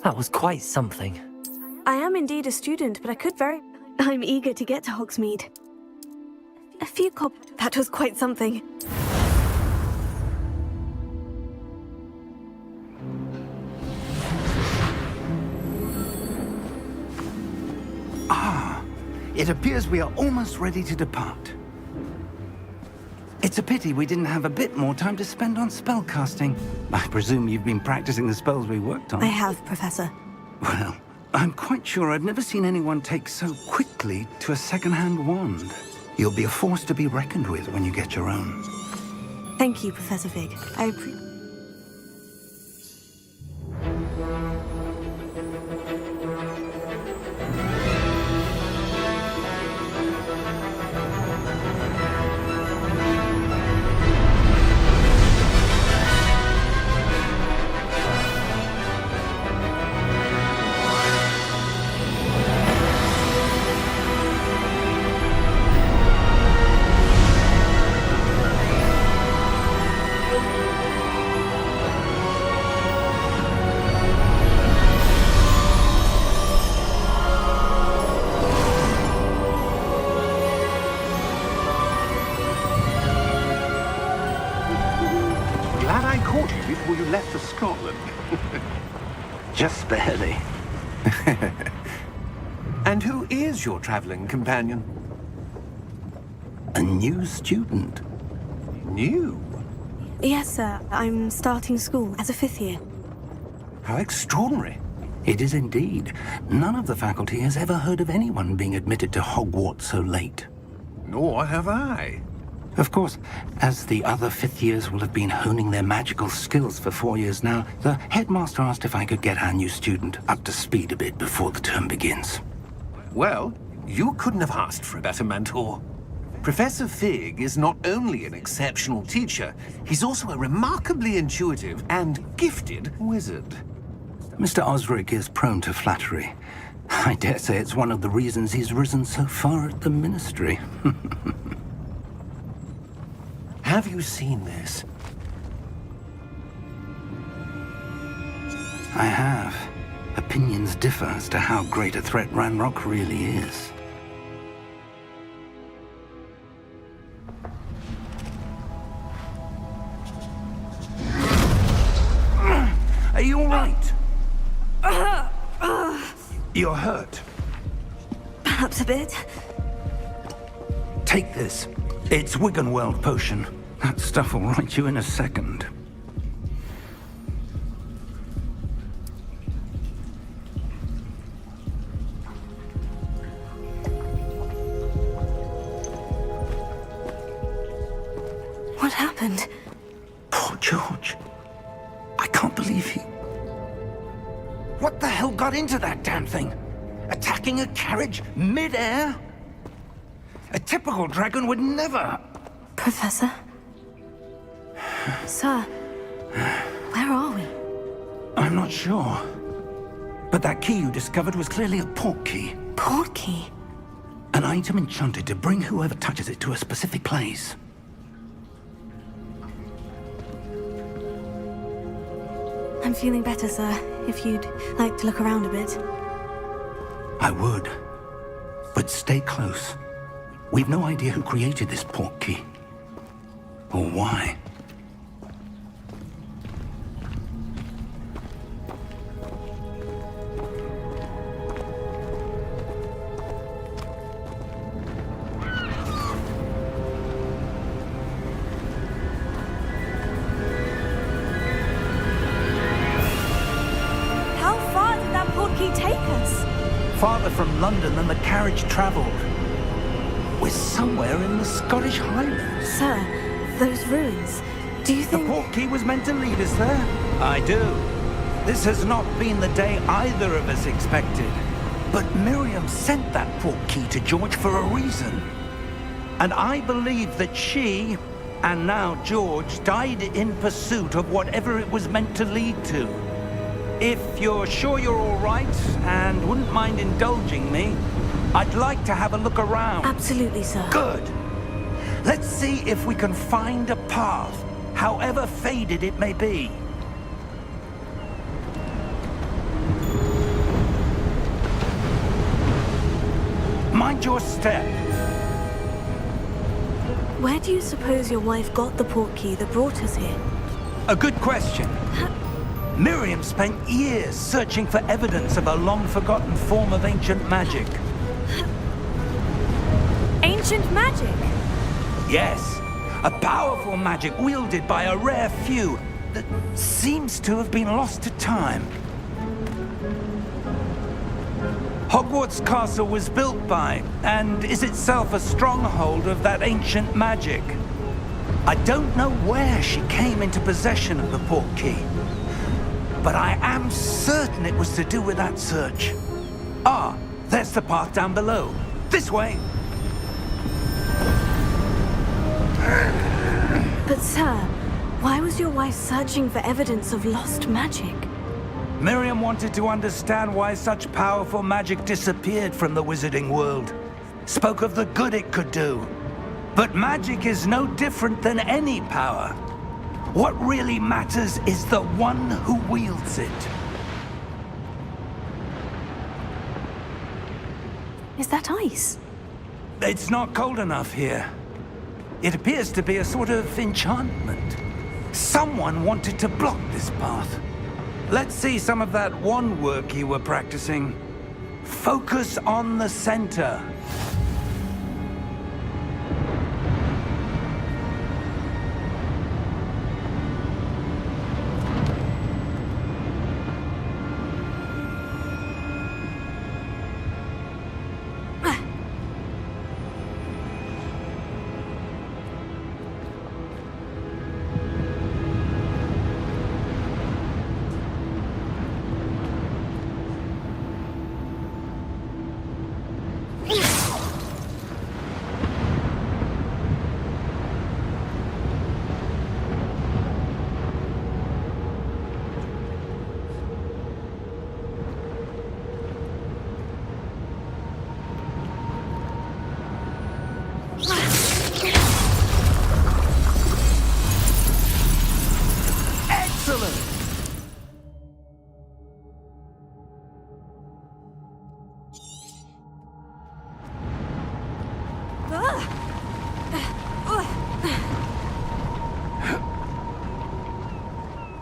That was quite something. I am indeed a student, but I could very... I'm eager to get to Hogsmeade. A few That was quite something. It appears we are almost ready to depart. It's a pity we didn't have a bit more time to spend on spellcasting. I presume you've been practicing the spells we worked on. I have, Professor. Well, I'm quite sure I've never seen anyone take so quickly to a second-hand wand. You'll be a force to be reckoned with when you get your own. Thank you, Professor Fig. I appreciate... Before you left for Scotland. Just barely. And who is your traveling companion? A new student. New? Yes, sir. I'm starting school as a 5th year. How extraordinary. It is indeed. None of the faculty has ever heard of anyone being admitted to Hogwarts so late. Nor have I. Of course, as the other 5th years will have been honing their magical skills for 4 years now, the headmaster asked if I could get our new student up to speed a bit before the term begins. Well, you couldn't have asked for a better mentor. Professor Fig is not only an exceptional teacher, he's also a remarkably intuitive and gifted wizard. Mr. Osric is prone to flattery. I dare say it's one of the reasons he's risen so far at the ministry. Have you seen this? I have. Opinions differ as to how great a threat Ranrock really is. Are you all right? You're hurt. Perhaps a bit. Take this. It's Wiggenweld potion. That stuff will right you in a second. What happened? Poor George. I can't believe he... What the hell got into that damn thing? Attacking a carriage mid-air? A typical dragon would never... Professor? Sir, where are we? I'm not sure. But that key you discovered was clearly a port key. Port key? An item enchanted to bring whoever touches it to a specific place. I'm feeling better, sir. If you'd like to look around a bit. I would. But stay close. We've no idea who created this port key. Or why. How far did that port key take us? Farther from London than the carriage traveled. We're somewhere in the Scottish Highlands. Sir, those ruins. Do you The think... port key was meant to lead us there? I do. This has not been the day either of us expected. But Miriam sent that port key to George for a reason. And I believe that she, and now George, died in pursuit of whatever it was meant to lead to. If you're sure you're all right and wouldn't mind indulging me, I'd like to have a look around. Absolutely, sir. Good. Let's see if we can find a path, however faded it may be. Mind your step. Where do you suppose your wife got the portkey that brought us here? A good question. Miriam spent years searching for evidence of a long-forgotten form of ancient magic. Ancient magic? Yes, a powerful magic wielded by a rare few that seems to have been lost to time. Hogwarts Castle was built by, and is itself a stronghold of that ancient magic. I don't know where she came into possession of the portkey, but I am certain it was to do with that search. Ah, there's the path down below. This way. But sir, why was your wife searching for evidence of lost magic? Miriam wanted to understand why such powerful magic disappeared from the wizarding world. Spoke of the good it could do. But magic is no different than any power. What really matters is the one who wields it. Is that ice? It's not cold enough here. It appears to be a sort of enchantment. Someone wanted to block this path. Let's see some of that wand work you were practicing. Focus on the center.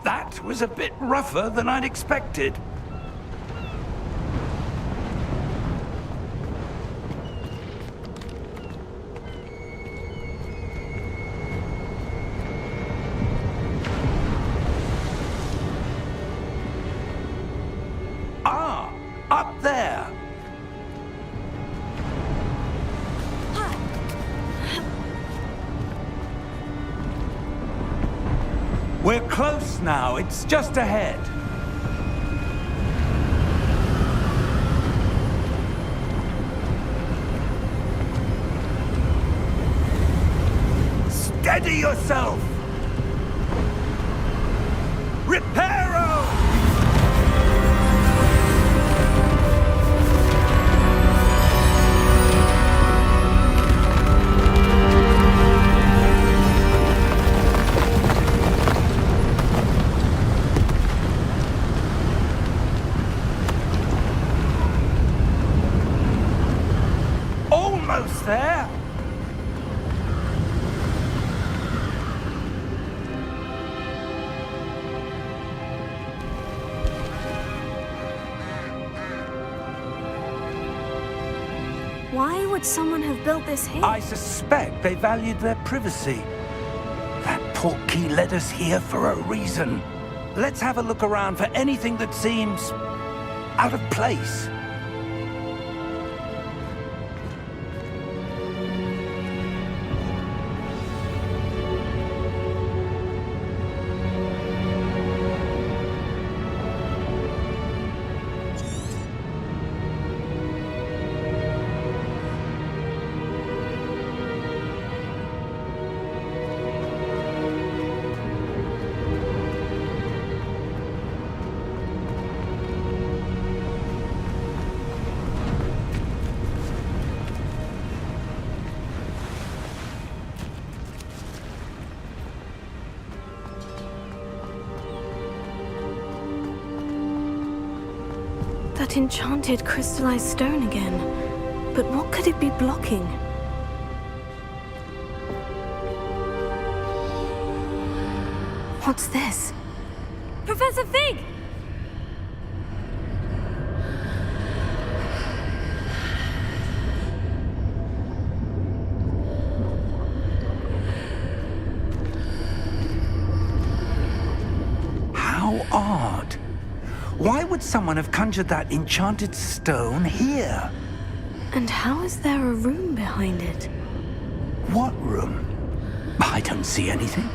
That was a bit rougher than I'd expected. Ah, up there. We're close now. It's just ahead. Steady yourself! Reparo! Almost there. Why would someone have built this here? I suspect they valued their privacy. That portkey led us here for a reason. Let's have a look around for anything that seems out of place. That enchanted crystallized stone again. But what could it be blocking? What's this? Professor Fig! How odd. Why would someone have conjured that enchanted stone here? And how is there a room behind it? What room? I don't see anything.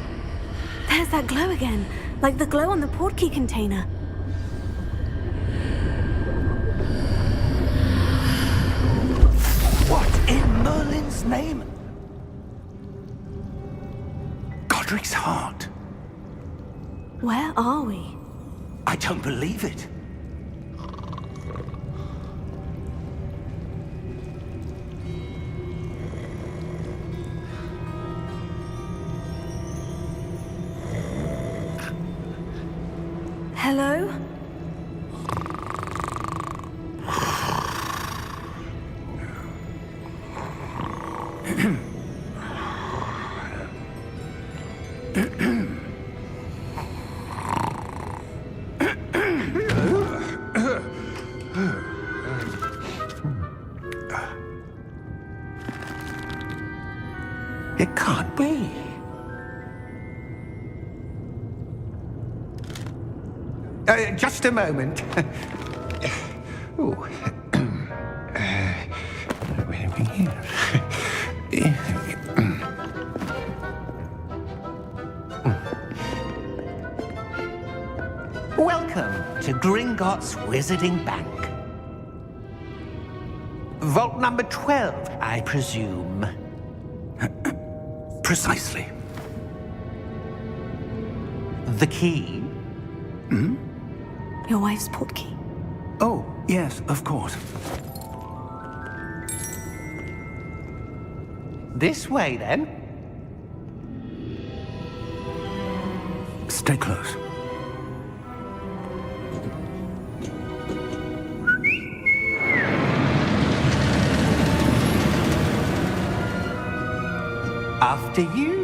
There's that glow again, like the glow on the portkey container. What in Merlin's name? Godric's heart. Where are we? I don't believe it. Hello? It can't be. Just a moment. Ooh. Wait a minute. Welcome to Gringotts Wizarding Bank. Vault number 12, I presume. Precisely. The key? Your wife's portkey. Oh, yes, of course. This way, then. Stay close. After you.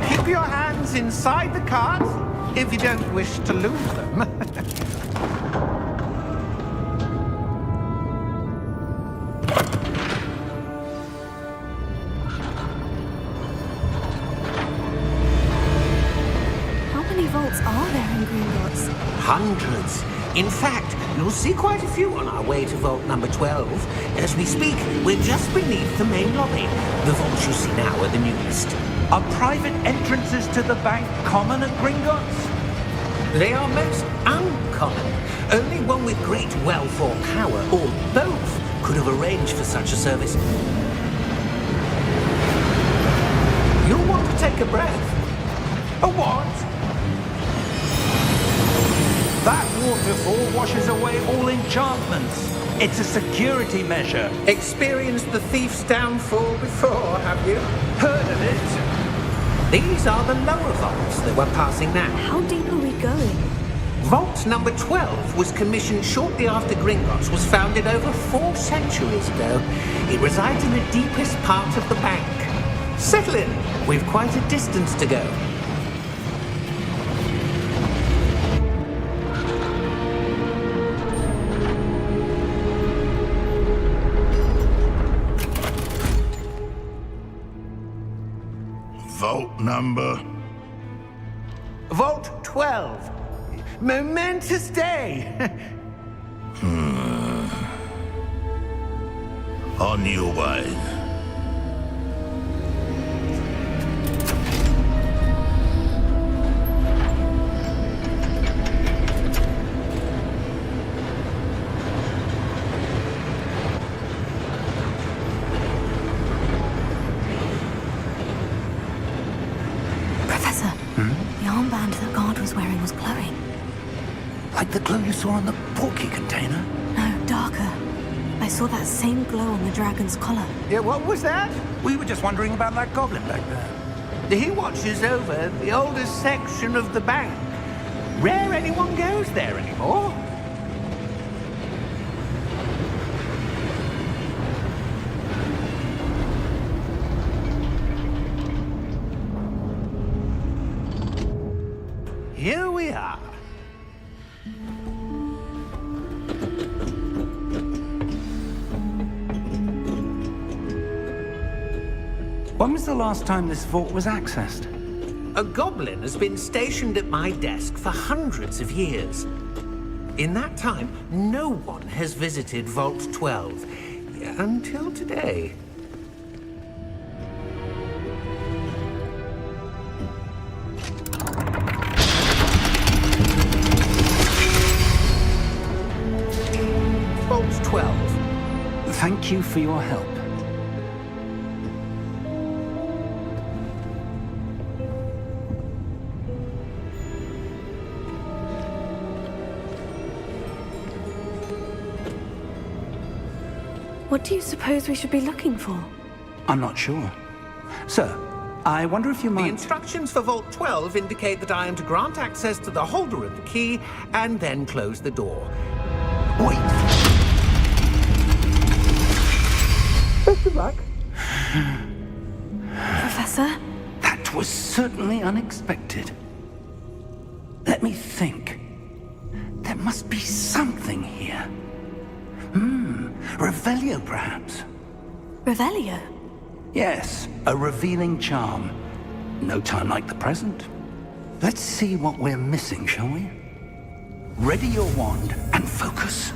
Keep your hands inside the cart if you don't wish to lose them. How many vaults are there in Gringotts? Hundreds. In fact, you'll see quite a few on our way to vault number 12. As we speak, we're just beneath the main lobby. The vaults you see now are the newest. Are private entrances to the bank common at Gringotts? They are most uncommon. Only one with great wealth or power, or both, could have arranged for such a service. You'll want to take a breath. A what? That waterfall washes away all enchantments. It's a security measure. Experienced the thief's downfall before, have you? Heard of it? These are the lower vaults that we're passing now. How deep are we going? Vault number 12 was commissioned shortly after Gringotts was founded over 4 centuries ago. It resides in the deepest part of the bank. Settle in. We've quite a distance to go. Vault number? Vault 12. Momentous day. On your way. Professor, the armband that guard was wearing was glowing. Like the glow you saw on the portkey container? No, darker. I saw that same glow on the dragon's collar. Yeah, what was that? We were just wondering about that goblin back there. He watches over the oldest section of the bank. Rare anyone goes there anymore. Here we are. When was the last time this vault was accessed? A goblin has been stationed at my desk for hundreds of years. In that time, no one has visited Vault 12 until today. Vault 12. Thank you for your help. What do you suppose we should be looking for? I'm not sure. Sir, I wonder if you The might... instructions for Vault 12 indicate that I am to grant access to the holder of the key and then close the door. Wait! Best of luck. Professor? That was certainly unexpected. Let me think. There must be something here. Revelio, perhaps? Revelio? Yes, a revealing charm. No time like the present. Let's see what we're missing, shall we? Ready your wand and focus.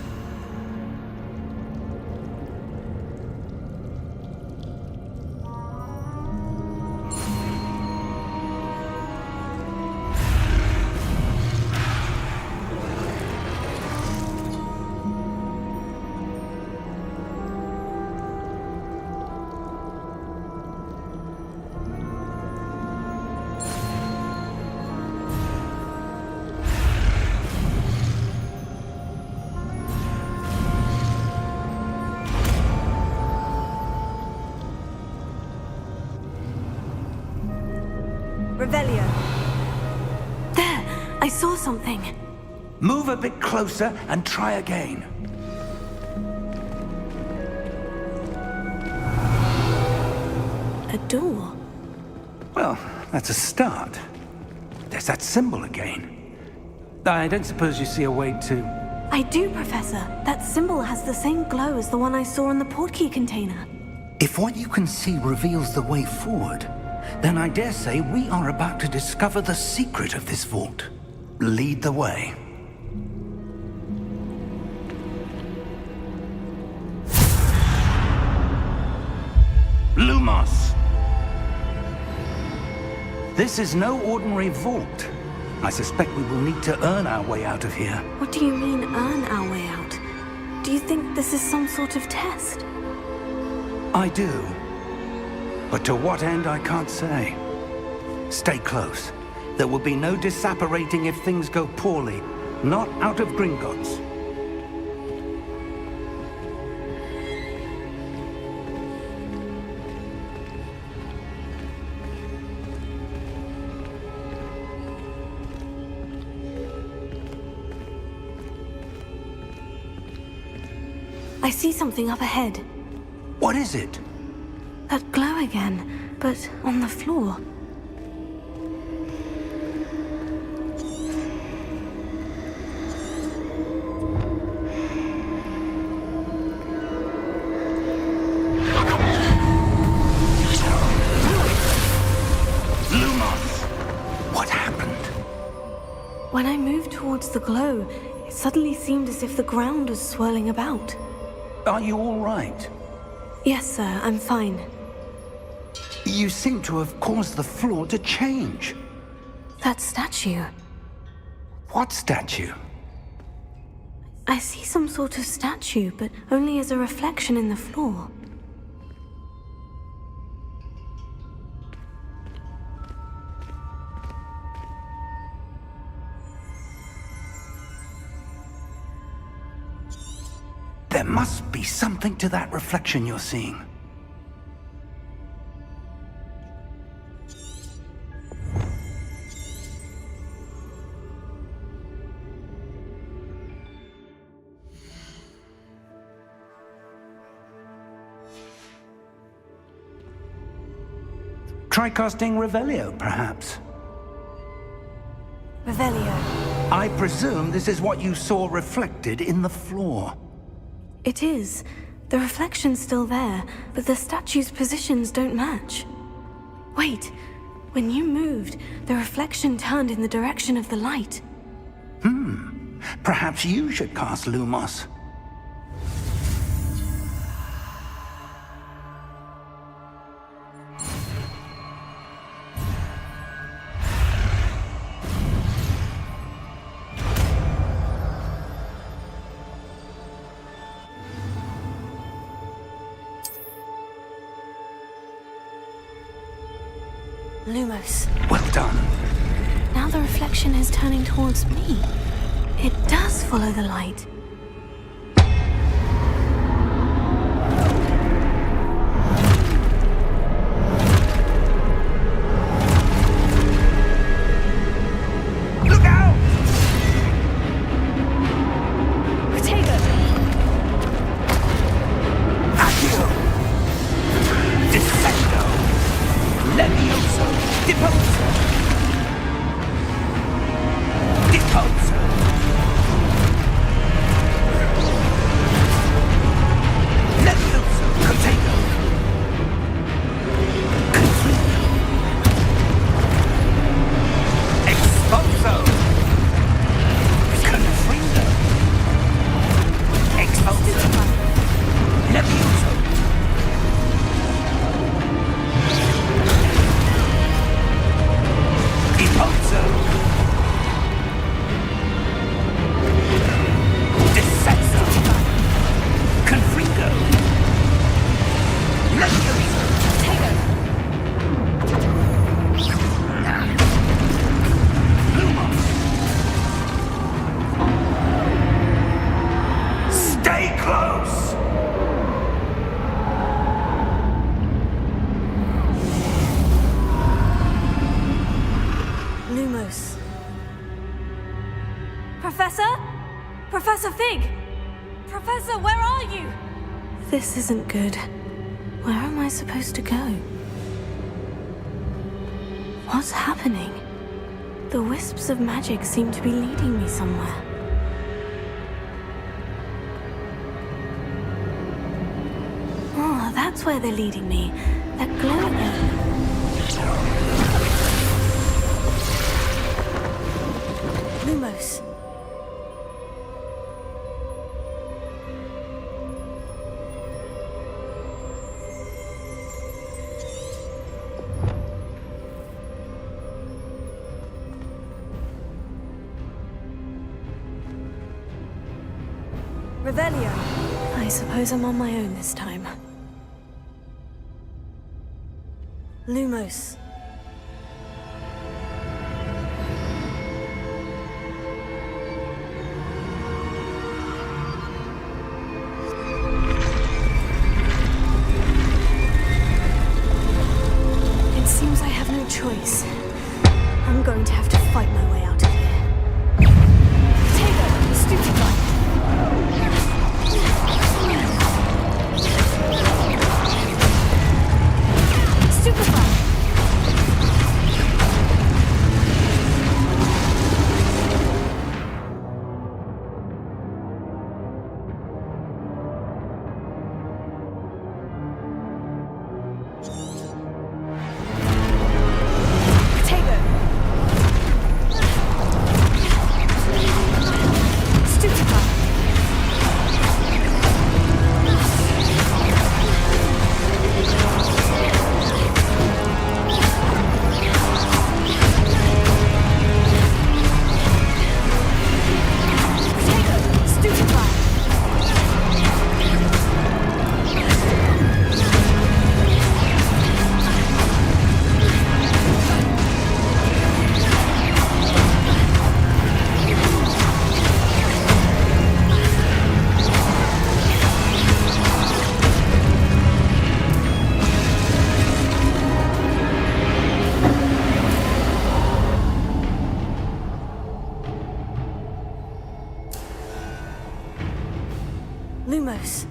Revelio. There! I saw something. Move a bit closer and try again. A door. Well, that's a start. There's that symbol again. I don't suppose you see a way to... I do, Professor. That symbol has the same glow as the one I saw in the portkey container. If what you can see reveals the way forward, then I dare say we are about to discover the secret of this vault. Lead the way. Lumos! This is no ordinary vault. I suspect we will need to earn our way out of here. What do you mean, earn our way out? Do you think this is some sort of test? I do. But to what end, I can't say. Stay close. There will be no disapparating if things go poorly. Not out of Gringotts. I see something up ahead. What is it? That glow again, but on the floor. Lumos! What happened? When I moved towards the glow, it suddenly seemed as if the ground was swirling about. Are you all right? Yes, sir, I'm fine. You seem to have caused the floor to change. That statue. What statue? I see some sort of statue, but only as a reflection in the floor. There must be something to that reflection you're seeing. Try casting Revelio, perhaps. Revelio. I presume this is what you saw reflected in the floor. It is. The reflection's still there, but the statue's positions don't match. Wait. When you moved, the reflection turned in the direction of the light. Perhaps you should cast Lumos. Lumos. Well done. Now the reflection is turning towards me. It does follow the light. Look out! Protego! Accio! Defendo! Levioso! Deposo! Deposo! Levioso! Protego! Conflicto! Exposo! Confringo! Exposo! Levioso! Deposo! Dissenso! Confringo! Levioso! Lumos! Stay close! Lumos. Professor? Professor Fig! Professor, where are you? This isn't good. Where am I supposed to go? What's happening? The wisps of magic seem to be leading me somewhere. Oh, that's where they're leading me. That glowing area. Lumos. Revelio. I suppose I'm on my own this time. Lumos. It seems I have no choice. I'm going to have to fight my way out of here. Potato! Stupid guy! Stupefy! Potato! Stupefy! Potato! Stupefy! Lumos.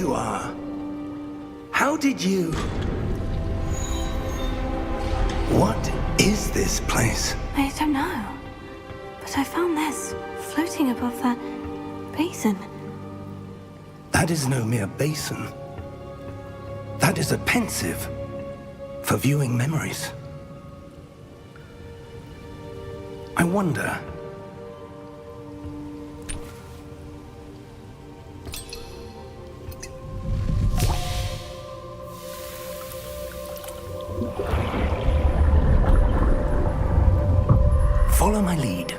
you are. How did you... What is this place? I don't know. But I found this floating above that basin. That is no mere basin. That is a pensive for viewing memories. I wonder... Follow my lead.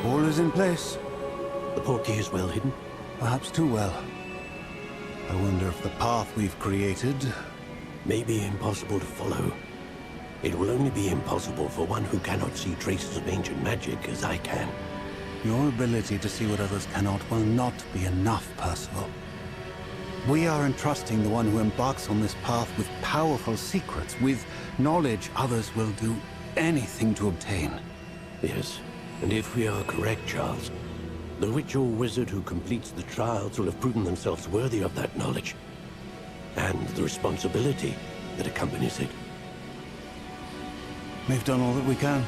All is in place. The portkey is well hidden. Perhaps too well. I wonder if the path we've created... May be impossible to follow. It will only be impossible for one who cannot see traces of ancient magic as I can. Your ability to see what others cannot will not be enough, Percival. We are entrusting the one who embarks on this path with powerful secrets, with knowledge others will do anything to obtain. Yes, and if we are correct, Charles, the witch or wizard who completes the trials will have proven themselves worthy of that knowledge, and the responsibility that accompanies it. We've done all that we can.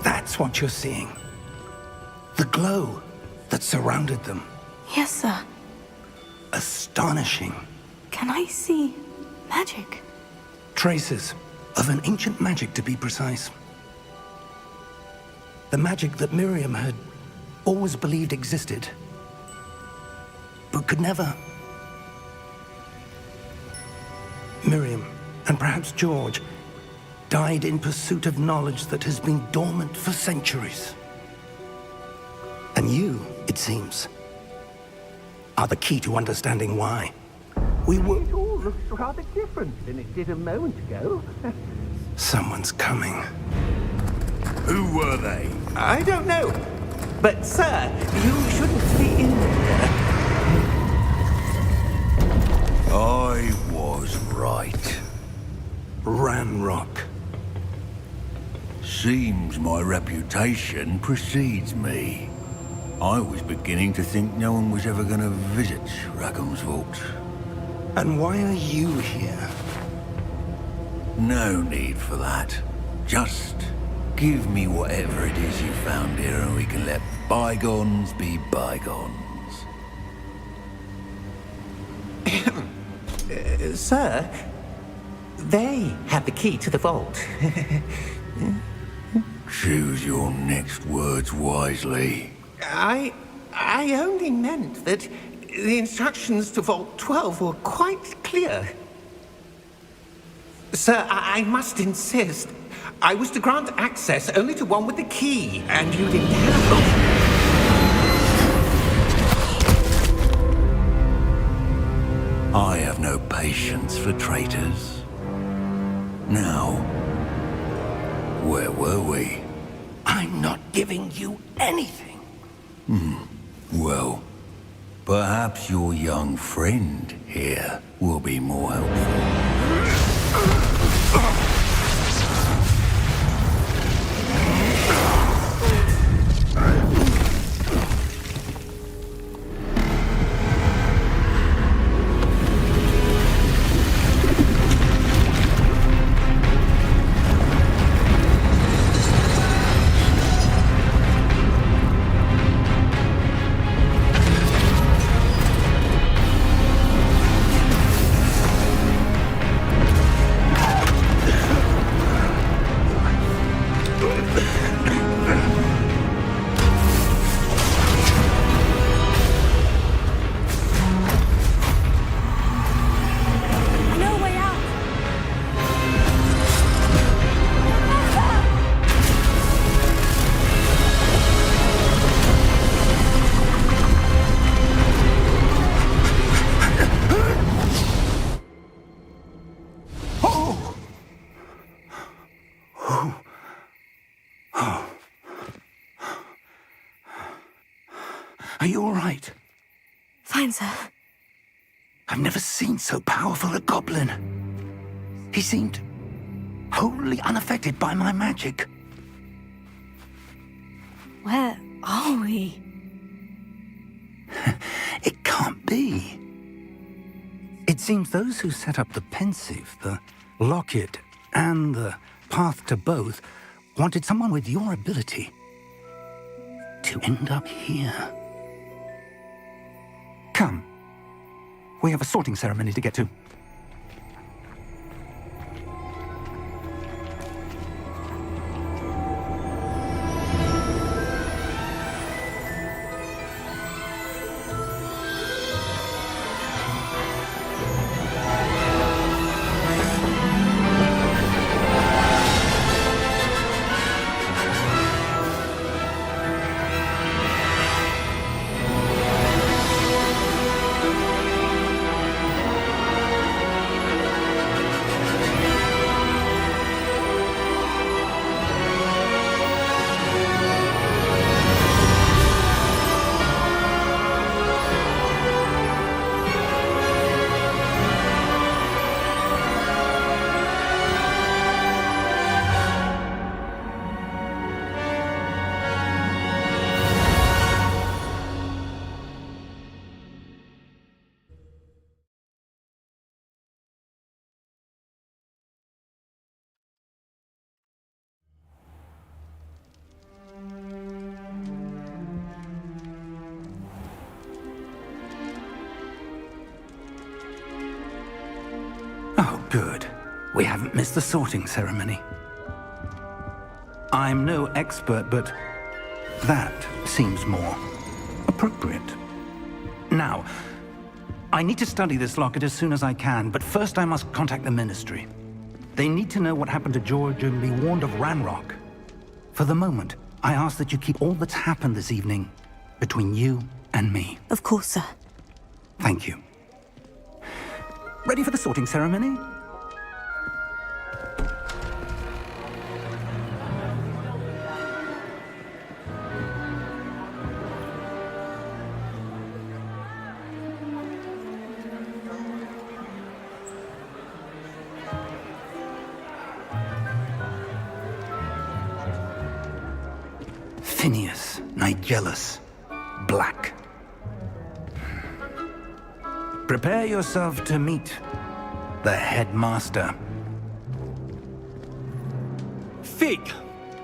That's what you're seeing. The glow that surrounded them. Yes, sir. Astonishing. Can I see magic? Traces of an ancient magic, to be precise. The magic that Miriam had always believed existed, but could never. Miriam, and perhaps George, died in pursuit of knowledge that has been dormant for centuries. And you, it seems, are the key to understanding why. It all looks rather different than it did a moment ago. Someone's coming. Who were they? I don't know. But, sir, you shouldn't be in there. I was right. Ranrock. Seems my reputation precedes me. I was beginning to think no one was ever going to visit Rackham's vault. And why are you here? No need for that. Just give me whatever it is you found here and we can let bygones be bygones. Sir, they have the key to the vault. Choose your next words wisely. I only meant that the instructions to Vault 12 were quite clear. Sir, I must insist. I was to grant access only to one with the key, and you didn't have I have no patience for traitors. Now, where were we? I'm not giving you anything. Well, perhaps your young friend here will be more helpful. Are you all right? Fine, sir. I've never seen so powerful a goblin. He seemed wholly unaffected by my magic. Where are we? It can't be. It seems those who set up the pensive, the locket, and the path to both wanted someone with your ability to end up here. Come. We have a sorting ceremony to get to. Oh, good. We haven't missed the sorting ceremony. I'm no expert, but that seems more appropriate. Now, I need to study this locket as soon as I can, but first I must contact the Ministry. They need to know what happened to George and be warned of Ranrock. For the moment, I ask that you keep all that's happened this evening between you and me. Of course, sir. Thank you. Ready for the sorting ceremony? Phineas, Nigellus, Black. Prepare yourself to meet the headmaster. Fig,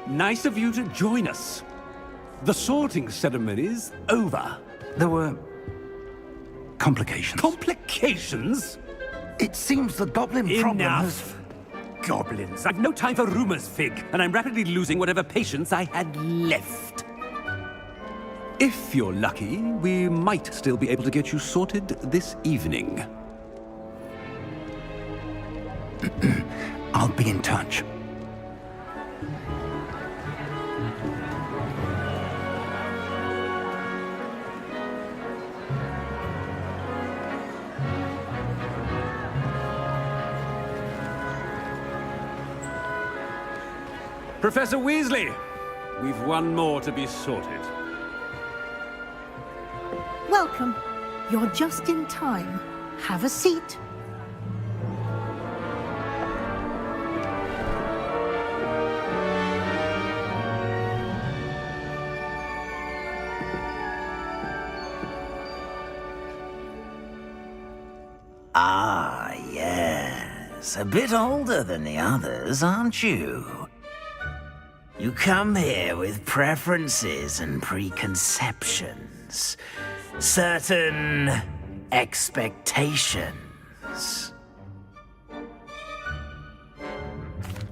nice of you to join us. The sorting ceremony's over. There were complications. Complications? It seems the goblin problem has... Enough. Goblins. I've no time for rumors, Fig, and I'm rapidly losing whatever patience I had left. If you're lucky, we might still be able to get you sorted this evening. I'll be in touch. Professor Weasley, we've one more to be sorted. Welcome. You're just in time. Have a seat. Ah, yes. A bit older than the others, aren't you? You come here with preferences and preconceptions. Certain expectations.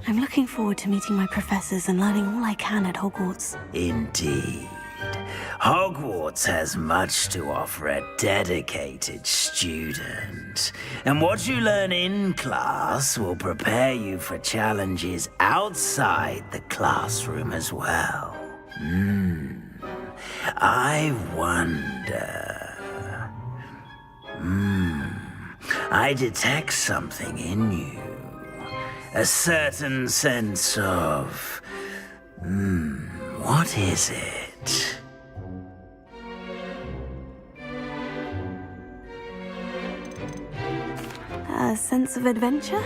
I'm looking forward to meeting my professors and learning all I can at Hogwarts. Indeed. Hogwarts has much to offer a dedicated student. And what you learn in class will prepare you for challenges outside the classroom as well. I wonder... I detect something in you. A certain sense of... what is it? sense of adventure.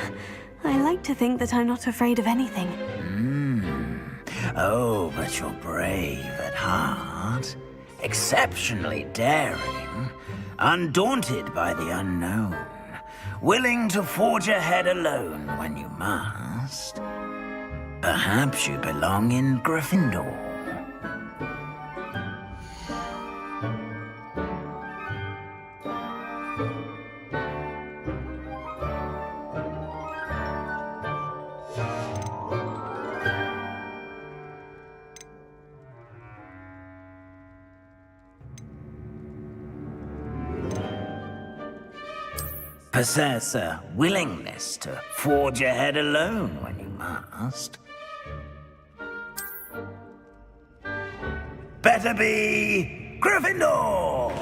I like to think that I'm not afraid of anything. Oh, but you're brave at heart. Exceptionally daring. Undaunted by the unknown. Willing to forge ahead alone when you must. Perhaps you belong in Gryffindor. Possess a willingness to forge ahead alone when you must. Better be Gryffindor!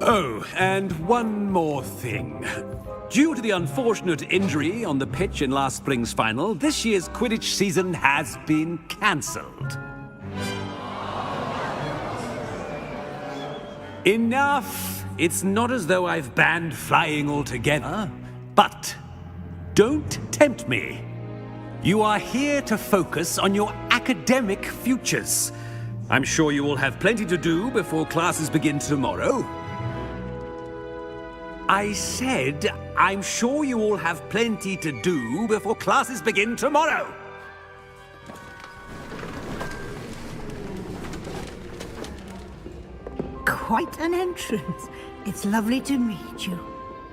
Oh, and one more thing. Due to the unfortunate injury on the pitch in last spring's final, this year's Quidditch season has been cancelled. Enough! It's not as though I've banned flying altogether, but don't tempt me. You are here to focus on your academic futures. I'm sure you will have plenty to do before classes begin tomorrow. I said, I'm sure you all have plenty to do before classes begin tomorrow. Quite an entrance. It's lovely to meet you.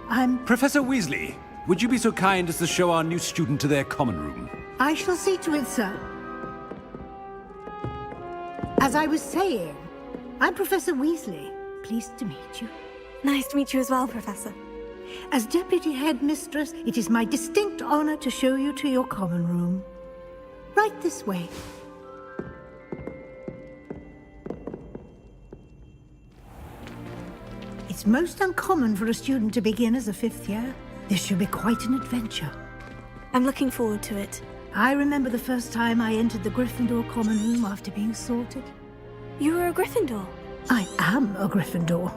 I'm... Professor Weasley, would you be so kind as to show our new student to their common room? I shall see to it, sir. As I was saying, I'm Professor Weasley. Pleased to meet you. Nice to meet you as well, Professor. As Deputy Headmistress, it is my distinct honor to show you to your common room. Right this way. It's most uncommon for a student to begin as a fifth year. This should be quite an adventure. I'm looking forward to it. I remember the first time I entered the Gryffindor common room after being sorted. You were a Gryffindor? I am a Gryffindor.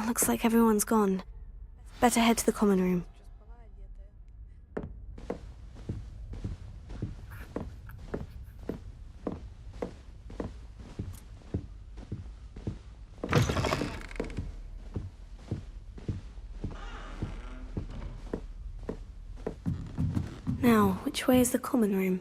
Looks like everyone's gone. Better head to the common room. Now, which way is the common room?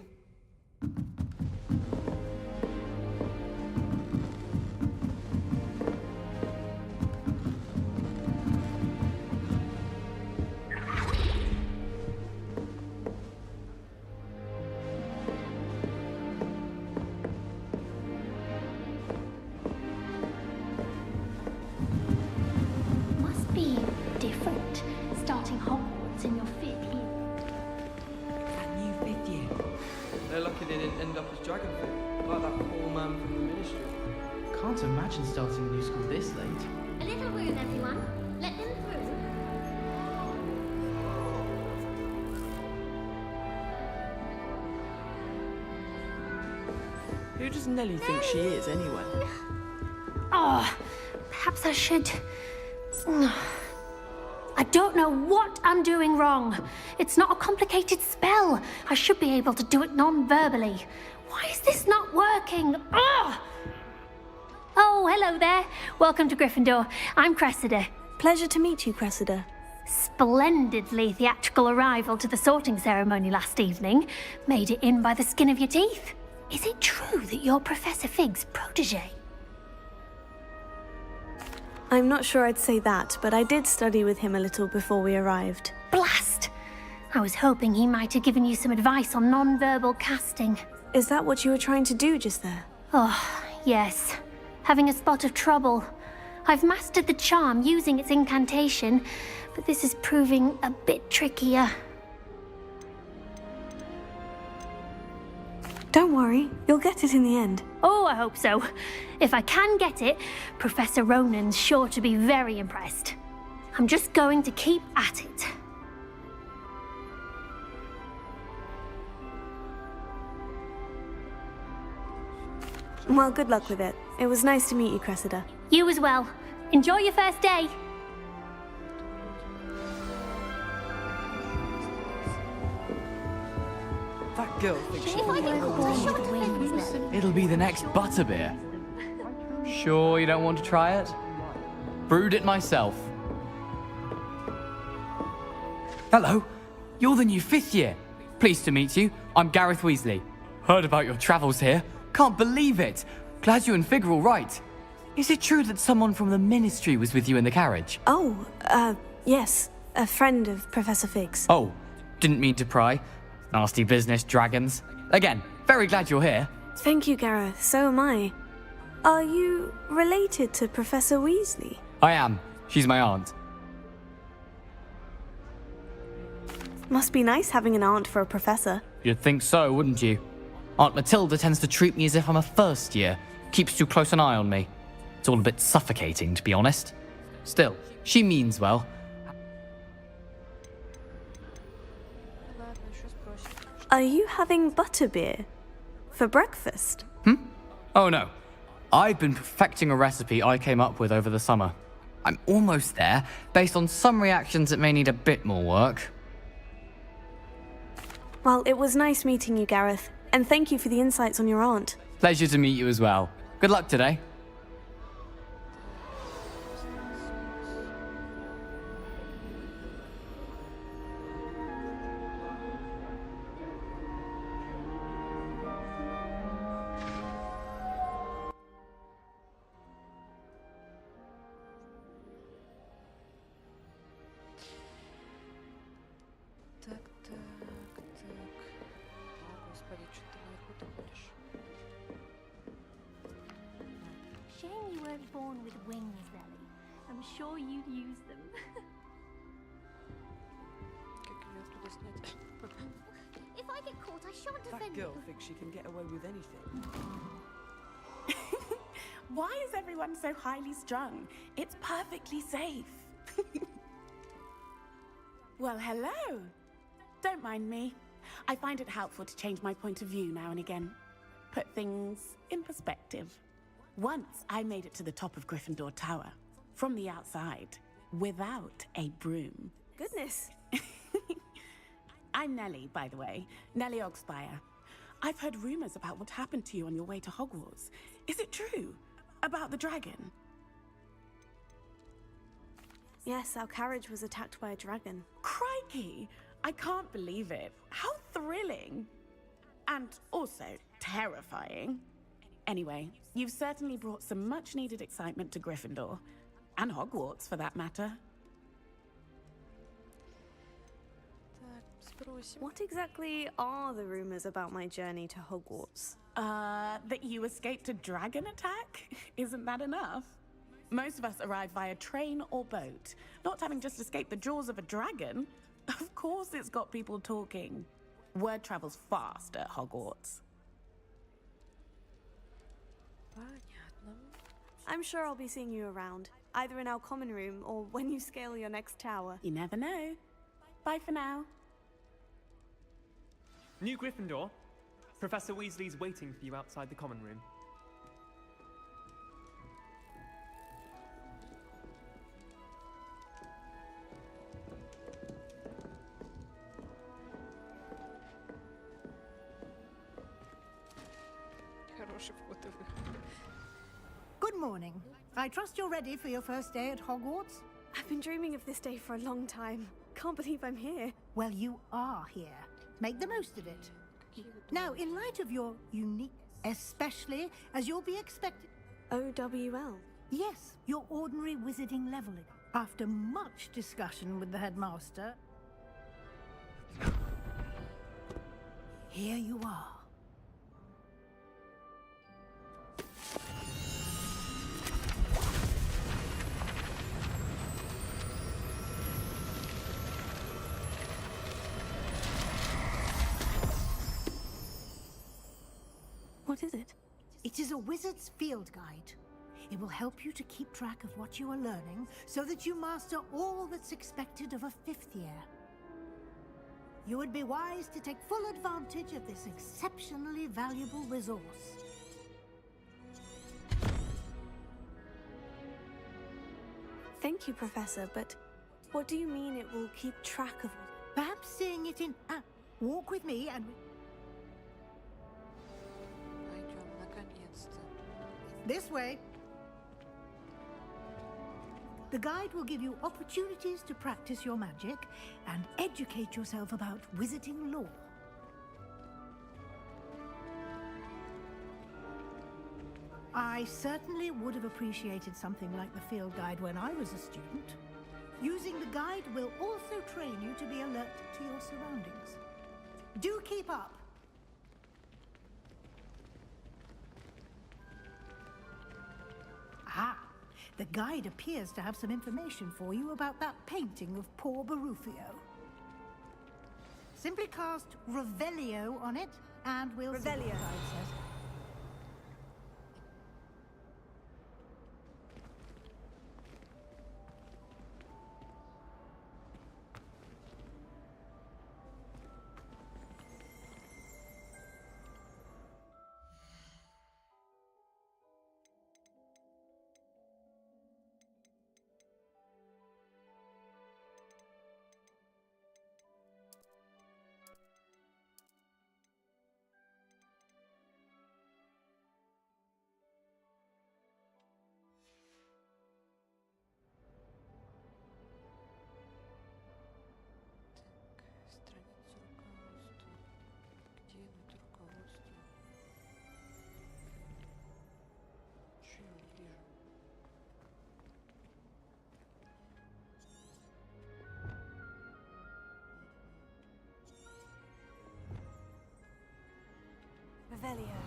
Must be different, starting Hogwarts in your 5th year. They're lucky they didn't end up as Dragonfly, like that poor man from the Ministry. Can't imagine starting a new school this late. A little room, everyone. Let them through. Who does Nellie think she is, anyway? Oh, perhaps I should... I don't know what I'm doing wrong. It's not a complicated spell. I should be able to do it non-verbally. Why is this not working? Oh, hello there. Welcome to Gryffindor. I'm Cressida. Pleasure to meet you, Cressida. Splendidly theatrical arrival to the sorting ceremony last evening. Made it in by the skin of your teeth. Is it true that you're Professor Fig's protégé? I'm not sure I'd say that, but I did study with him a little before we arrived. Blast! I was hoping he might have given you some advice on non-verbal casting. Is that what you were trying to do just there? Oh, yes. having a spot of trouble. I've mastered the charm using its incantation, but this is proving a bit trickier. Don't worry, you'll get it in the end. Oh, I hope so. If I can get it, Professor Ronan's sure to be very impressed. I'm just going to keep at it. Well, good luck with it. It was nice to meet you, Cressida. You as well. Enjoy your first day. That girl thinks she If I get caught, I shot her wings. It'll be the next butterbeer. Sure you don't want to try it? Brewed it myself. Hello, you're the new 5th year. Pleased to meet you. I'm Gareth Weasley. Heard about your travels here. Can't believe it. Glad you and Fig are all right. Is it true that someone from the Ministry was with you in the carriage? Oh, yes. A friend of Professor Fig's. Oh, didn't mean to pry. Nasty business, dragons. Again, very glad you're here. Thank you, Gareth. So am I. Are you related to Professor Weasley? I am. She's my aunt. Must be nice having an aunt for a professor. You'd think so, wouldn't you? Aunt Matilda tends to treat me as if I'm a first year. Keeps too close an eye on me. It's all a bit suffocating, to be honest. Still, she means well. Are you having butterbeer? For breakfast? Oh no. I've been perfecting a recipe I came up with over the summer. I'm almost there. Based on some reactions, it may need a bit more work. Well, it was nice meeting you, Gareth. And thank you for the insights on your aunt. Pleasure to meet you as well. Good luck today. Shame you weren't born with wings, Ellie. I'm sure you'd use them. If I get caught, I shan't That offend girl you. thinks she can get away with anything. Why is everyone so highly strung? It's perfectly safe. Well, hello. Don't mind me. I find it helpful to change my point of view now and again. Put things in perspective. Once I made it to the top of Gryffindor Tower, from the outside, without a broom. Goodness. I'm Nellie, by the way. Nellie Ogspire. I've heard rumors about what happened to you on your way to Hogwarts. Is it true? About the dragon? Yes, our carriage was attacked by a dragon. Crikey! I can't believe it. How thrilling! And also terrifying. Anyway, you've certainly brought some much-needed excitement to Gryffindor. And Hogwarts, for that matter. What exactly are the rumors about my journey to Hogwarts? That you escaped a dragon attack? Isn't that enough? Most of us arrive via train or boat. Not having just escaped the jaws of a dragon. Of course it's got people talking. Word travels fast at Hogwarts. I'm sure I'll be seeing you around, either in our common room or when you scale your next tower. You never know. Bye for now. New Gryffindor, Professor Weasley's waiting for you outside the common room. Good morning. I trust you're ready for your first day at Hogwarts? I've been dreaming of this day for a long time. Can't believe I'm here. Well, you are here. Make the most of it. Now, in light of your unique, especially as you'll be expected... OWL? Yes, your ordinary wizarding leveling. After much discussion with the headmaster... Here you are. What is it? It is a wizard's field guide. It will help you to keep track of what you are learning so that you master all that's expected of a 5th year. You would be wise to take full advantage of this exceptionally valuable resource. Thank you, Professor, but what do you mean it will keep track of... Perhaps seeing it in... walk with me and... Пойдем, наконец-то. This way. The guide will give you opportunities to practice your magic and educate yourself about wizarding lore. I certainly would have appreciated something like the field guide when I was a student. Using the guide will also train you to be alert to your surroundings. Do keep up! Ah! The guide appears to have some information for you about that painting of poor Barufio. Simply cast Revelio on it, and we'll see what the guide says. Страница руководства. Где это руководство? Что я не вижу? Revelio.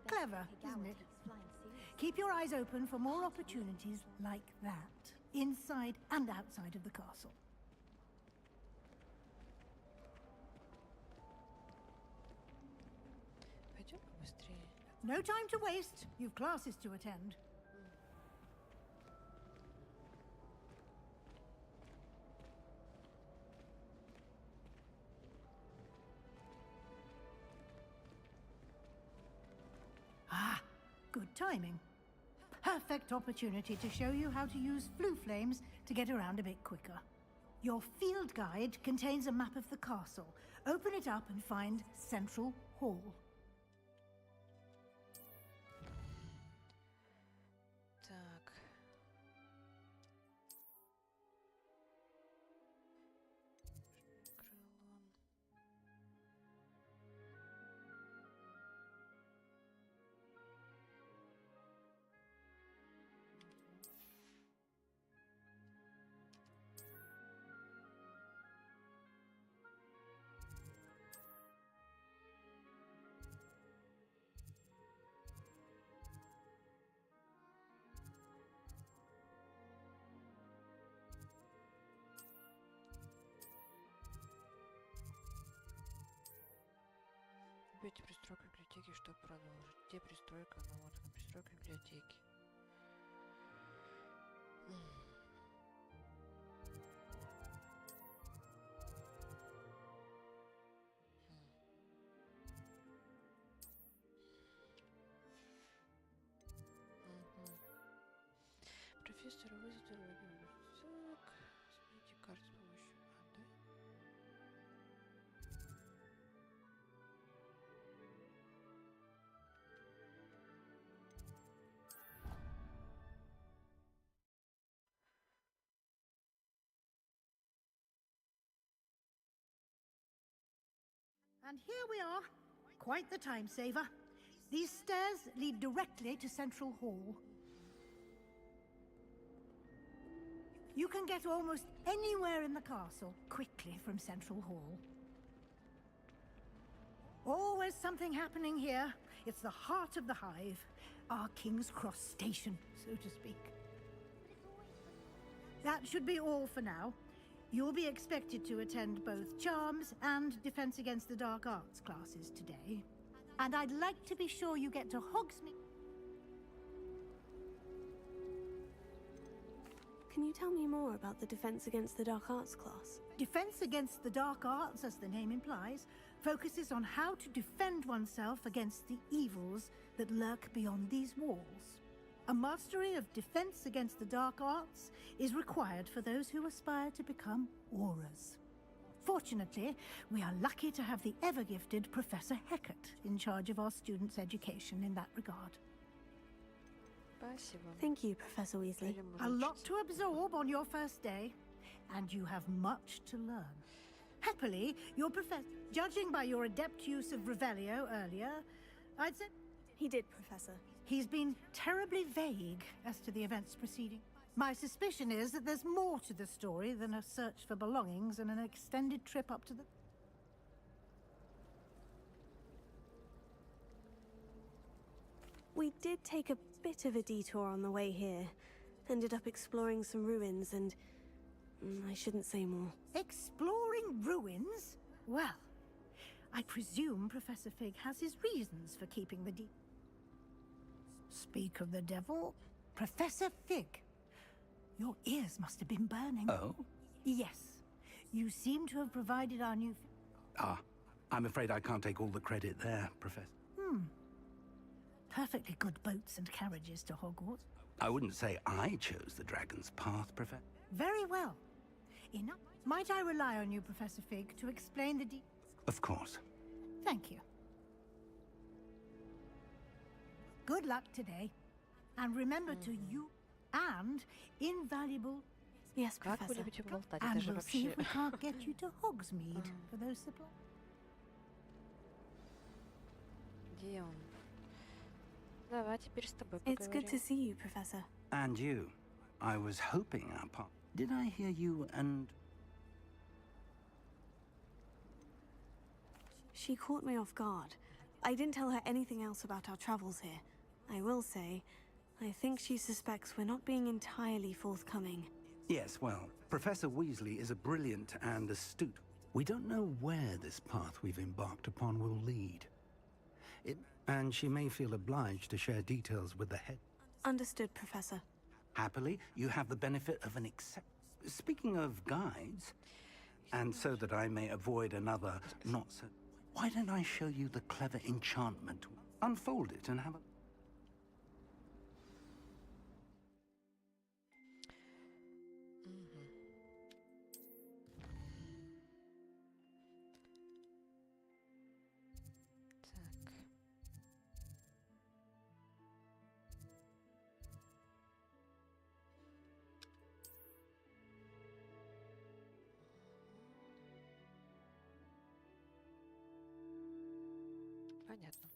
Clever, isn't it? Keep your eyes open for more opportunities like that, inside and outside of the castle. Пойдем побыстрее. No time to waste. You've classes to attend. Good timing. Perfect opportunity to show you how to use flue flames to get around a bit quicker. Your field guide contains a map of the castle. Open it up and find Central Hall. Так. Крыло. Выберите пристройку библиотеки, чтобы продолжить. Где пристройка? Ну вот она, пристройка библиотеки. Профессор вызовет любимый рюкзак. Смените карту с помощью АД. And here we are. Quite the time saver. These stairs lead directly to Central Hall. You can get almost anywhere in the castle quickly from Central Hall. Always something happening here. It's the heart of the hive. Our King's Cross station, so to speak. That should be all for now. You'll be expected to attend both Charms and Defense Against the Dark Arts classes today. And I'd like to be sure you get to Hogsmeade. Can you tell me more about the Defense Against the Dark Arts class? Defense Against the Dark Arts, as the name implies, focuses on how to defend oneself against the evils that lurk beyond these walls. A mastery of Defense Against the Dark Arts is required for those who aspire to become auras. Fortunately, we are lucky to have the ever-gifted Professor Hecat in charge of our students' education in that regard. Спасибо. Thank you, Professor Weasley. A lot to absorb on your first day, and you have much to learn. Happily, your professor, judging by your adept use of Revelio earlier, I'd say... He did, Professor. He's been terribly vague as to the events preceding. My suspicion is that there's more to the story than a search for belongings and an extended trip up to the... We did take a bit of a detour on the way here. Ended up exploring some ruins and... I shouldn't say more. Exploring ruins? Well, I presume Professor Fig has his reasons for keeping the Speak of the devil, Professor Fig. Your ears must have been burning. Oh? Yes. You seem to have provided our new... I'm afraid I can't take all the credit there, Professor. Perfectly good boats and carriages to Hogwarts. I wouldn't say I chose the dragon's path, Professor. Very well. Enough. Might I rely on you, Professor Fig, to explain the Of course. Thank you. Good luck today. And remember to you and invaluable... Yes, Как вы Professor. любите болтать? And Это же we'll see if we вообще... can't get you to Hogsmeade for those supplies. Где он? Давай теперь с тобой It's good to поговорим. see you, Professor. And you. I was hoping our part... Did I hear you and... She caught me off guard. I didn't tell her anything else about our travels here. I will say, I think she suspects we're not being entirely forthcoming. Yes, well, Professor Weasley is a brilliant and astute. We don't know where this path we've embarked upon will lead. And she may feel obliged to share details with the head. Understood, Professor. Happily, you have the benefit of an Speaking of guides, and so that I may avoid another not so... Why don't I show you the clever enchantment? Unfold it and have a... Так. Понятно.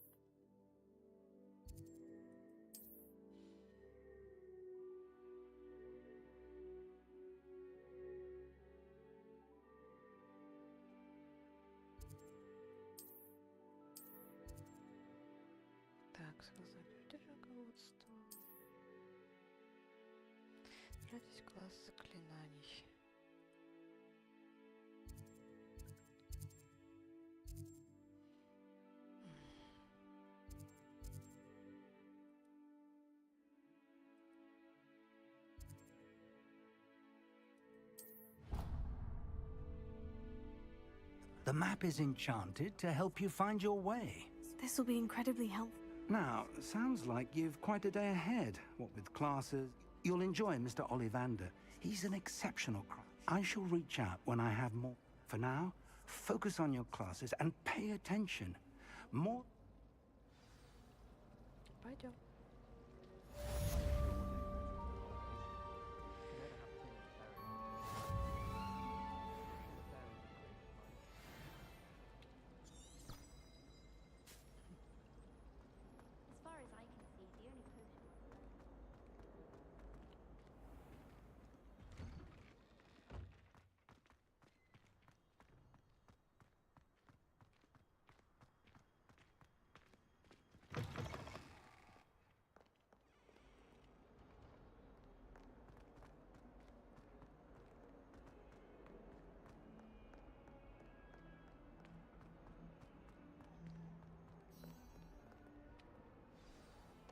Так, сказали, руководство. Нравитесь класс заклинаний. The map is enchanted to help you find your way. This will be incredibly helpful. Now, sounds like you've quite a day ahead. What with classes. You'll enjoy Mr. Ollivander. He's an exceptional craft. I shall reach out when I have more. For now, focus on your classes and pay attention. More... Пойдем.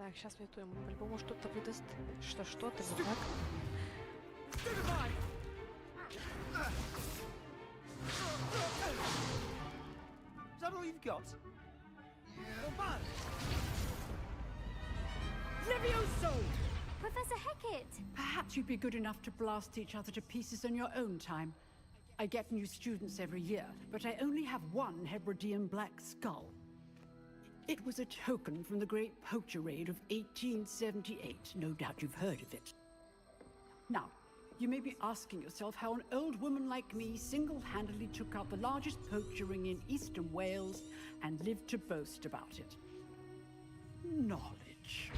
Так, сейчас мне то ему по-любому что-то выдаст. Что-то, не так? Is that all you've got? Levioso! Professor Hecat! Perhaps you'd be good enough to blast each other to pieces on your own time. I get new students every year, but I only have one Hebridean black skull. It was a token from the Great Poacher Raid of 1878. No doubt you've heard of it. Now, you may be asking yourself how an old woman like me single-handedly took out the largest poacher ring in eastern Wales and lived to boast about it. Knowledge.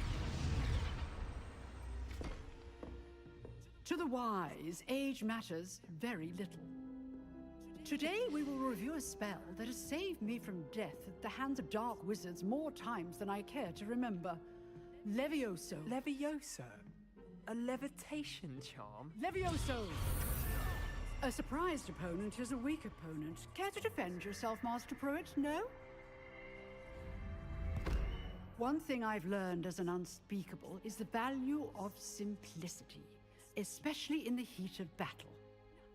To the wise, age matters very little. Today we will review a spell that has saved me from death at the hands of dark wizards more times than I care to remember. Levioso. Levioso? A levitation charm? Levioso! A surprised opponent is a weak opponent. Care to defend yourself, Master Pruitt? No? One thing I've learned as an unspeakable is the value of simplicity, especially in the heat of battle.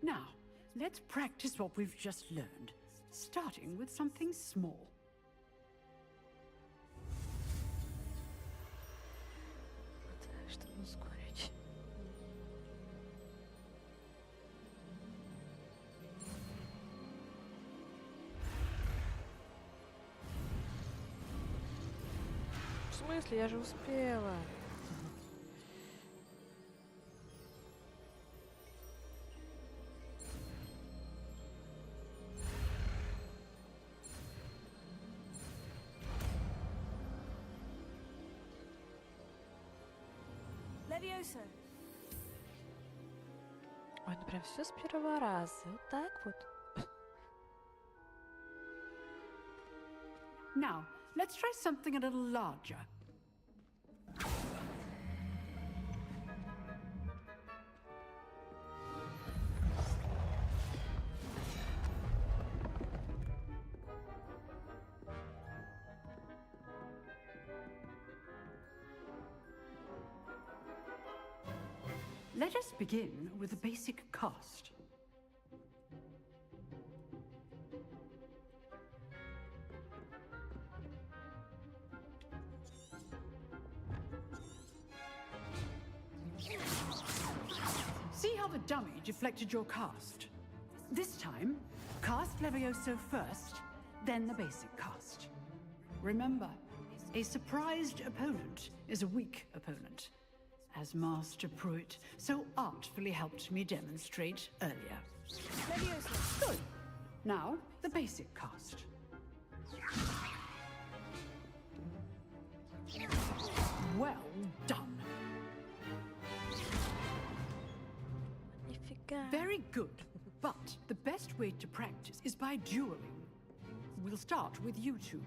Now, let's practice what we've just learned, starting with something small. Чтобы ускорить. В смысле? Я же успела. Levioso. Ой, ну прям все с первого раза. Вот так вот. Now, let's try something a little larger. Let us begin with the basic cast. See how the dummy deflected your cast? This time, cast Levioso first, then the basic cast. Remember, a surprised opponent is a weak opponent, as Master Pruitt so artfully helped me demonstrate earlier. Levioso. Good. Now, the basic cast. Well done. Very good. But the best way to practice is by dueling. We'll start with you two.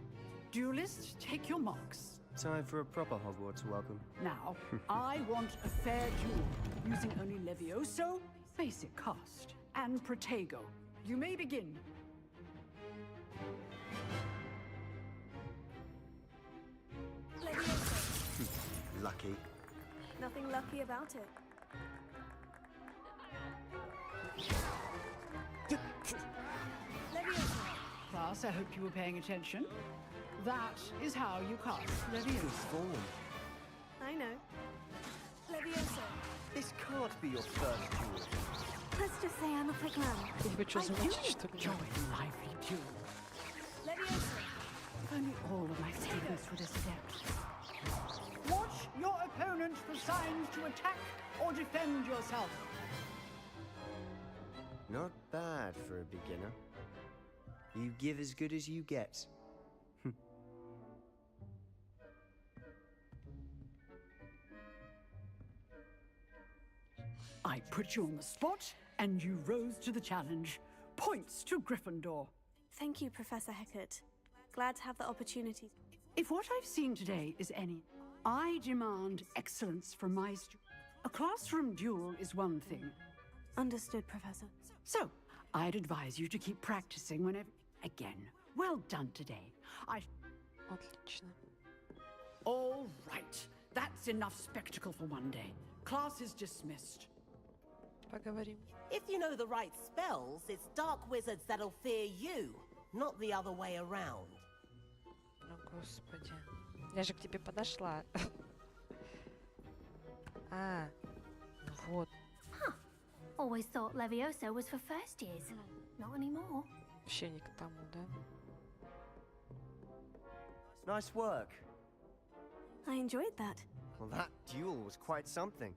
Duelists, take your marks. Time for a proper Hogwarts welcome. Now, I want a fair duel, using only Levioso, basic cast, and Protego. You may begin. Levioso. Lucky. Nothing lucky about it. Levioso. Class, I hope you were paying attention. That is how you cast Levioso. I know. Levioso. This can't be your first duel. Let's just say I'm a quick man. Хоть бы что значит, что ли? Join lively duel. Levioso. If only all of my students would accept. Watch your opponent for signs to attack or defend yourself. Not bad for a beginner. You give as good as you get. I put you on the spot, and you rose to the challenge. Points to Gryffindor. Thank you, Professor Hecat. Glad to have the opportunity. If what I've seen today is any, I demand excellence from my students. A classroom duel is one thing. Understood, Professor. So, I'd advise you to keep practicing whenever... Again, well done today. Отлично. All right. That's enough spectacle for one day. Class is dismissed. Поговорим. If you know the right spells, it's dark wizards that'll fear you, not the other way around. О, господи. Я же к тебе подошла. А, вот. Huh. Always thought Levioso was for first years. Not anymore. Вообще не к тому, да? Nice work. I enjoyed that. Well, that duel was quite something.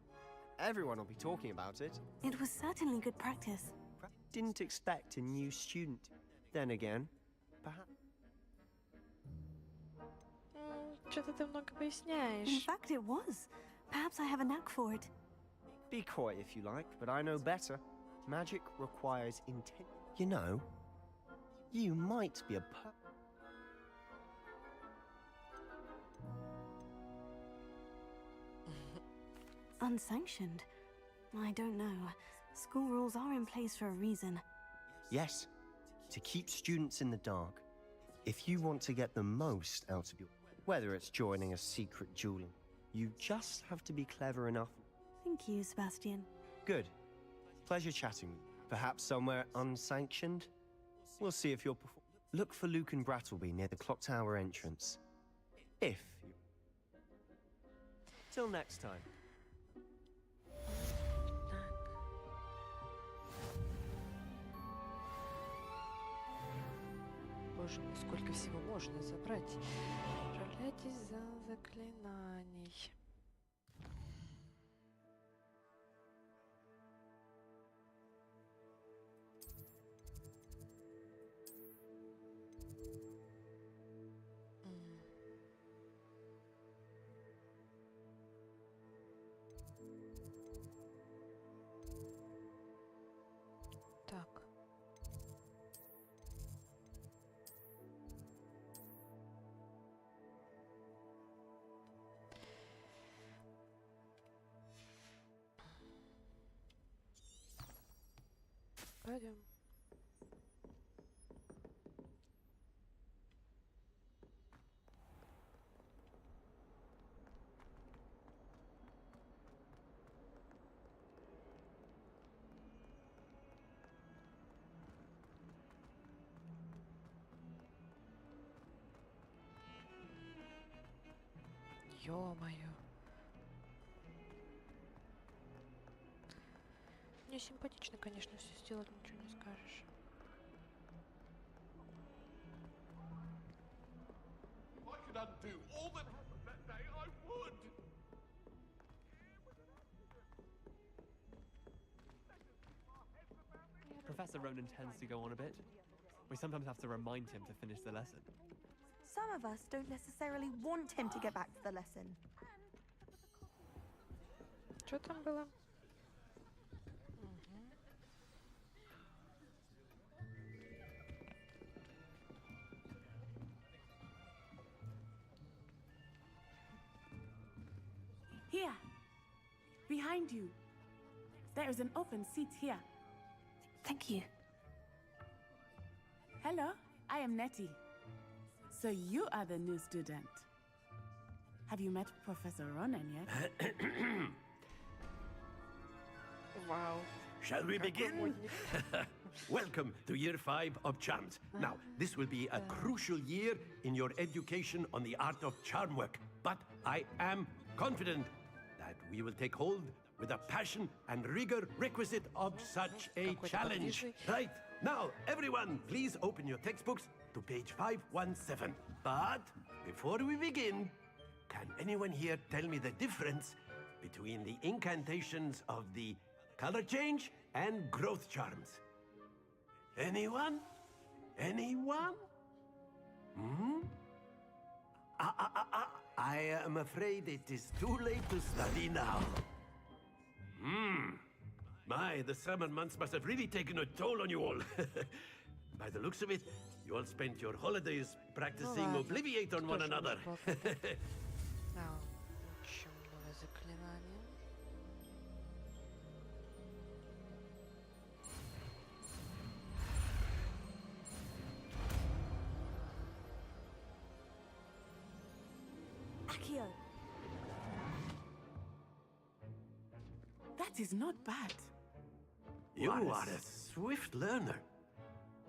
Everyone will be talking about it. It was certainly good practice. Didn't expect a new student. Then again, perhaps... Что-то ты много In поясняешь. fact, it was. Perhaps I have a knack for it. Be coy if you like, but I know better. Magic requires intent. You know, you might be a Unsanctioned? I don't know. School rules are in place for a reason. Yes, to keep students in the dark. If you want to get the most out of your... Whether it's joining a secret duel, you just have to be clever enough. Thank you, Sebastian. Good. Pleasure chatting with you. Perhaps somewhere unsanctioned? We'll see if you're... Look for Luke and Brattleby near the clock tower entrance. If you... Till next time. Боже мой, сколько всего можно забрать. Отправляйтесь за заклинаний. Так. Пойдем. Ё-моё. Не симпатично, конечно, все сделать, ничего не скажешь. If I could undo all that happened that day, I would. Professor Ronan tends to go on a bit. We sometimes have to remind him to finish the lesson. Some of us don't necessarily want him to get back to the lesson. Что там было? Here, behind you. There is an open seat here. Thank you. Hello, I am Nettie. So you are the new student. Have you met Professor Ronan yet? Wow. Shall we begin? Welcome to Year 5 of Charms. Now, this will be a crucial year in your education on the art of charm work. But I am confident that we will take hold with the passion and rigor requisite of such a challenge. Right, now, everyone, please open your textbooks to page 517. But before we begin, can anyone here tell me the difference between the incantations of the color change and growth charms? Anyone? Anyone? Hmm? I am afraid it is too late to study now. My, the summer months must have really taken a toll on you all. By the looks of it, you all spent your holidays practicing Obliviate on one another. Да, учим новое заклинание. Accio. That is not bad. You are a swift learner.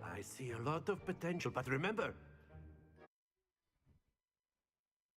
I see a lot of potential, but remember,